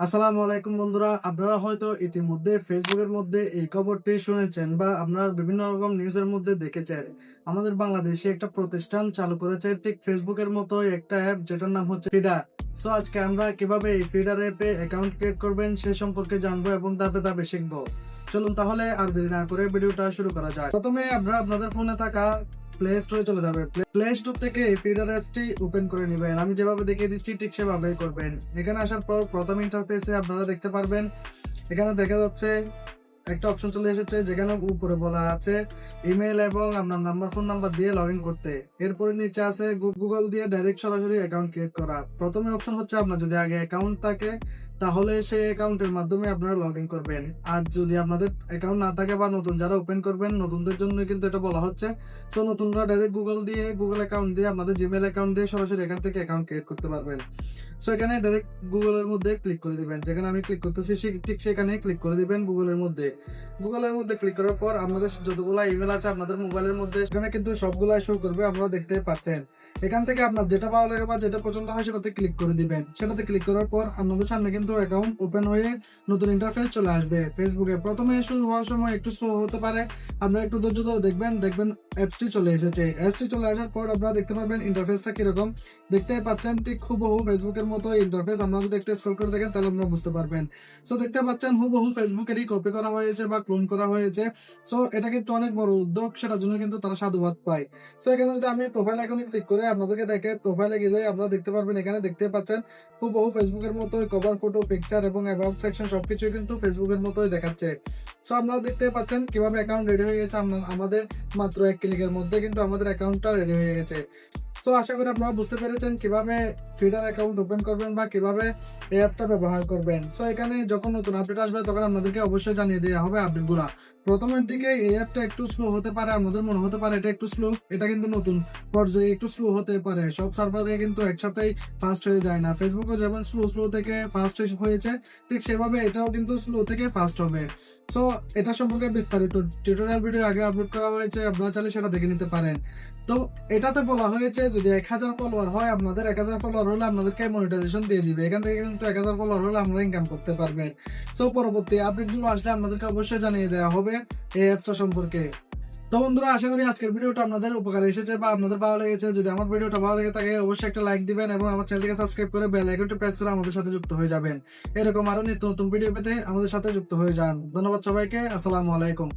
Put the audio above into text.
আসসালামু আলাইকুম বন্ধুরা, আপনারা হয়তো ইতিমধ্যে ফেসবুকের মধ্যে এই খবরটি শুনেছেন বা আপনারা বিভিন্ন রকম নিউজের মধ্যে দেখেছেন। আমাদের বাংলাদেশে একটা প্রতিষ্ঠান চালু করেছে ঠিক ফেসবুকের মতো একটা অ্যাপ, যেটার নাম হচ্ছে ফিডার। সো আজকে আমরা কিভাবে এই ফিডার অ্যাপে অ্যাকাউন্ট ক্রিয়েট করবেন সে সম্পর্কে জানবো এবং ধাপে ধাপে শিখবো। চলুন তাহলে আর দেরি না করে ভিডিওটা শুরু করা যাক। প্রথমে আপনারা আপনাদের ফোনে থাকা প্লে স্টোরে চলে যাবে। প্লে স্টোর থেকে এই ফিডার অ্যাপসটি ওপেন করে নেবেন। আমি যেভাবে দেখিয়ে দিচ্ছি ঠিক সেভাবেই করবেন। এখানে আসার পর প্রথম ইন্টারফেসে আপনারা দেখতে পারবেন, এখানে দেখা যাচ্ছে একটা অপশন চলে এসেছে যেখানে উপরে বলা আছে ইমেল এবং আপনার ফোন নাম্বার দিয়ে লগ ইন করতে। এরপরে নিচে আছে গুগল দিয়ে ডাইরেক্ট সরাসরি অ্যাকাউন্ট ক্রিয়েট করা। প্রথমে অপশন হচ্ছে আপনার যদি আগে অ্যাকাউন্ট থাকে তাহলে সেই অ্যাকাউন্টের মাধ্যমে আপনারা লগ ইন করবেন। আর যদি আপনাদের অ্যাকাউন্ট না থাকে বা নতুন যারা ওপেন করবেন, নতুনদের জন্য কিন্তু এটা বলা হচ্ছে। সো নতুনরা ডাইরেক্ট গুগল অ্যাকাউন্ট দিয়ে আপনাদের জিমেল অ্যাকাউন্ট দিয়ে সরাসরি এখান থেকে অ্যাকাউন্ট ক্রিয়েট করতে পারবেন। সো এখানে ডাইরেক্ট গুগলের মধ্যে ক্লিক করে দিবেন। যেখানে আমি ক্লিক করতেছি ঠিক সেখানে ক্লিক করে দিবেন গুগলের মধ্যে। গুগলের মধ্যে ক্লিক করার পর আপনাদের যতগুলো ইমেল আছে আপনাদের মোবাইলের মধ্যে সেখানে কিন্তু সবগুলা শো করবে, আপনারা দেখতে পাচ্ছেন। এখান থেকে আপনার যেটা ভালো লাগে বা যেটা পছন্দ হয় সেটাতে ক্লিক করে দিবেন। সেটাতে ক্লিক করার পর আপনাদের সামনে কিন্তু অ্যাকাউন্ট ওপেন হয়ে নতুন ইন্টারফেস চলে আসবে। ফেসবুকে প্রথমে শুরু হওয়ার সময় একটু স্লো হতে পারে, আপনারা একটু ধৈর্য ধরে দেখবেন অ্যাপসটি চলে এসেছে। অ্যাপসটি চলে আসার পর আপনারা দেখতে পারবেন ইন্টারফেসটা কিরকম। দেখতে পাচ্ছেন ঠিক হুবহু ফেসবুকের মতো ইন্টারফেস। আপনারা যদি একটু স্ক্রল করে দেখেন তাহলে আপনারা বুঝতে পারবেন। সো দেখতে পাচ্ছেন হুবহু ফেসবুকেরই কপি করা হয়েছে বা ক্লোন করা হয়েছে। সো এটা কিন্তু অনেক বড় উদ্যোগ, সেটার জন্য কিন্তু তারা সাধুবাদ পায়। সো এখানে যদি আমি প্রোফাইল আইকনে ক্লিক করে আপনাদেরকে দেখে প্রোফাইলে গেলে আপনারা দেখতে পারবেন, এখানে দেখতে পাচ্ছেন হুবহু ফেসবুকের মতোই কভার ফটো, পিকচার এবং অ্যাবাউট সেকশন সবকিছুই কিন্তু ফেসবুকের মতোই দেখাচ্ছে। সো আপনারা দেখতে পাচ্ছেন কিভাবে অ্যাকাউন্ট রেডি হয়ে গেছে। আমাদের মাত্র এক ক্লিকের মধ্যে কিন্তু আমাদের অ্যাকাউন্টটা রেডি হয়ে গেছে। সো আশা করি আপনারা বুঝতে পেরেছেন কিভাবে ফিডার অ্যাকাউন্ট ওপেন করবেন বা কিভাবে এই অ্যাপসটা ব্যবহার করবেন। সো এখানে যখন নতুন আপডেট আসবে তখন আপনাদেরকে অবশ্যই জানিয়ে দেওয়া হবে আপডেটগুলা। প্রথমের দিকে এই অ্যাপটা একটু স্লো হতে পারে, আপনাদের মনে হতে পারে এটা একটু স্লো। এটা কিন্তু নতুন পর্যায়ে একটু স্লো হতে পারে। সব সার্ভারে কিন্তু একসাথেই ফাস্ট হয়ে যায় না। ফেসবুকও যেমন স্লো থেকে ফাস্ট হয়েছে, ঠিক সেভাবে এটাও কিন্তু স্লো থেকে ফাস্ট হবে। সো এটা সম্পর্কে বিস্তারিত টিউটোরিয়াল ভিডিও আগে আপলোড করা হয়েছে, আপনারা চাইলে সেটা দেখে নিতে পারেন। তো এটাতে বলা হয়েছে যদি 1000 ফলোয়ার হয়, আপনাদের 1000 ফলোয়ার হলে আপনাদেরকে মনিটাইজেশন দিয়ে দিবে। এখান থেকে কিন্তু 1000 ফলোয়ার হলে আপনারা ইনকাম করতে পারবেন। সো পরবর্তী আপডেটগুলো আসলে আপনাদেরকে অবশ্যই জানিয়ে দেওয়া হবে এই অ্যাপসটা সম্পর্কে। তো বন্ধুরা, আশা করি আজকের ভিডিওটা আপনাদের উপকারে এসেছে বা আপনাদের ভালো লেগেছে। যদি আমার ভিডিওটা ভালো লেগে থাকে অবশ্যই একটা লাইক দিবেন এবং আমার চ্যানেলটিকে সাবস্ক্রাইব করে বেল আইকনটি প্রেস করে আমাদের সাথে যুক্ত হয়ে যাবেন। এরকম আরো নিত্য নতুন ভিডিও পেতে আমাদের সাথে যুক্ত হয়ে যান। ধন্যবাদ সবাইকে। আসসালামু আলাইকুম।